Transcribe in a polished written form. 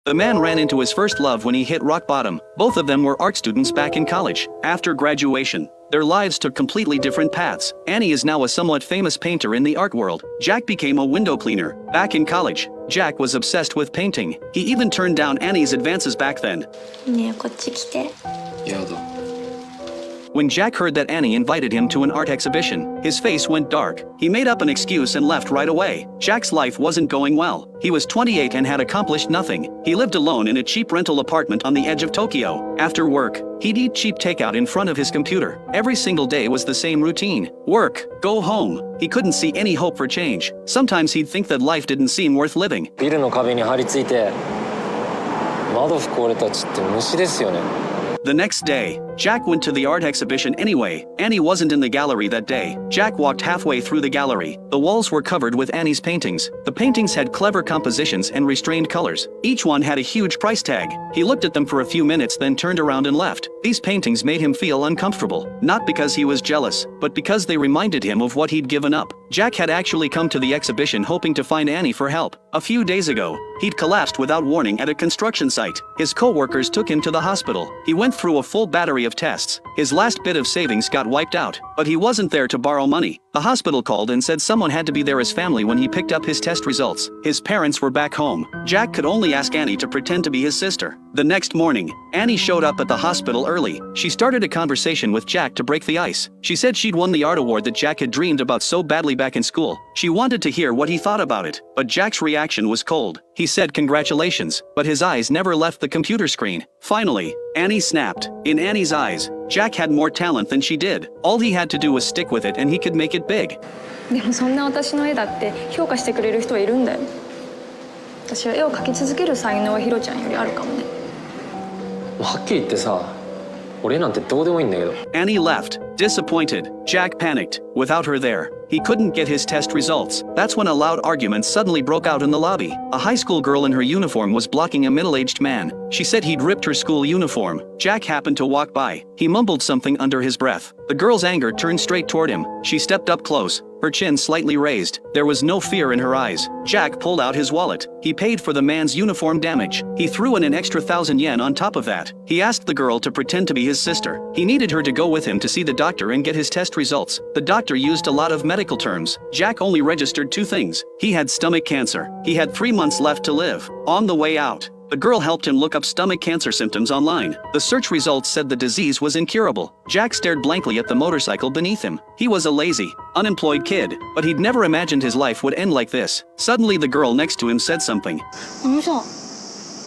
The man ran into his first love when he hit rock bottom. Both of them were art students back in college. After graduation, their lives took completely different paths. Annie is now a somewhat famous painter in the art world. Jack became a window cleaner. Back in college, Jack was obsessed with painting. He even turned down Annie's advances back then. ねえ、こっち来て。やだ。 When Jack heard that Annie invited him to an art exhibition, his face went dark. He made up an excuse and left right away. Jack's life wasn't going well. He was 28 and had accomplished nothing. He lived alone in a cheap rental apartment on the edge of Tokyo. After work, he'd eat cheap takeout in front of his computer. Every single day was the same routine. Work, go home. He couldn't see any hope for change. Sometimes he'd think that life didn't seem worth living. ビルの壁に張り付いて、窓拭く俺たちって虫ですよね。 The next day, Jack went to the art exhibition anyway. Annie wasn't in the gallery that day. Jack walked halfway through the gallery. The walls were covered with Annie's paintings. The paintings had clever compositions and restrained colors. Each one had a huge price tag. He looked at them for a few minutes, then turned around and left. These paintings made him feel uncomfortable, not because he was jealous, but because they reminded him of what he'd given up. Jack had actually come to the exhibition hoping to find Annie for help. A few days ago, he'd collapsed without warning at a construction site. His co-workers took him to the hospital. He went through a full battery of tests. His last bit of savings got wiped out, but he wasn't there to borrow money. The hospital called and said someone had to be there as family when he picked up his test results. His parents were back home. Jack could only ask Annie to pretend to be his sister. The next morning, Annie showed up at the hospital early. She started a conversation with Jack to break the ice. She said she'd won the art award that Jack had dreamed about so badly back in school. She wanted to hear what he thought about it, but Jack's reaction was cold. He said congratulations, but his eyes never left the computer screen. Finally, Annie snapped. In Annie's eyes, Jack had more talent than she did. All he had to do was stick with it and he could make it big. でもそんな私の絵だって評価してくれる人はいるんだよ。私は絵を描き続ける才能はヒロちゃんよりあるかもね。はっきり言ってさ、俺なんてどうでもいいんだけど。 Annie left, disappointed. Jack panicked. Without her there, he couldn't get his test results. That's when a loud argument suddenly broke out in the lobby. A high school girl in her uniform was blocking a middle-aged man. She said he'd ripped her school uniform. Jack happened to walk by. He mumbled something under his breath. The girl's anger turned straight toward him. She stepped up close, her chin slightly raised. There was no fear in her eyes. Jack pulled out his wallet. He paid for the man's uniform damage. He threw in an extra 1,000 yen on top of that. He asked the girl to pretend to be his sister. He needed her to go with him to see the doctor and get his test results. The doctor used a lot of medical terms. Jack only registered 2 things. He had stomach cancer. He had 3 months left to live. On the way out, the girl helped him look up stomach cancer symptoms online. The search results said the disease was incurable. Jack stared blankly at the motorcycle beneath him. He was a lazy, unemployed kid, but he'd never imagined his life would end like this. Suddenly the girl next to him said something. あのさ、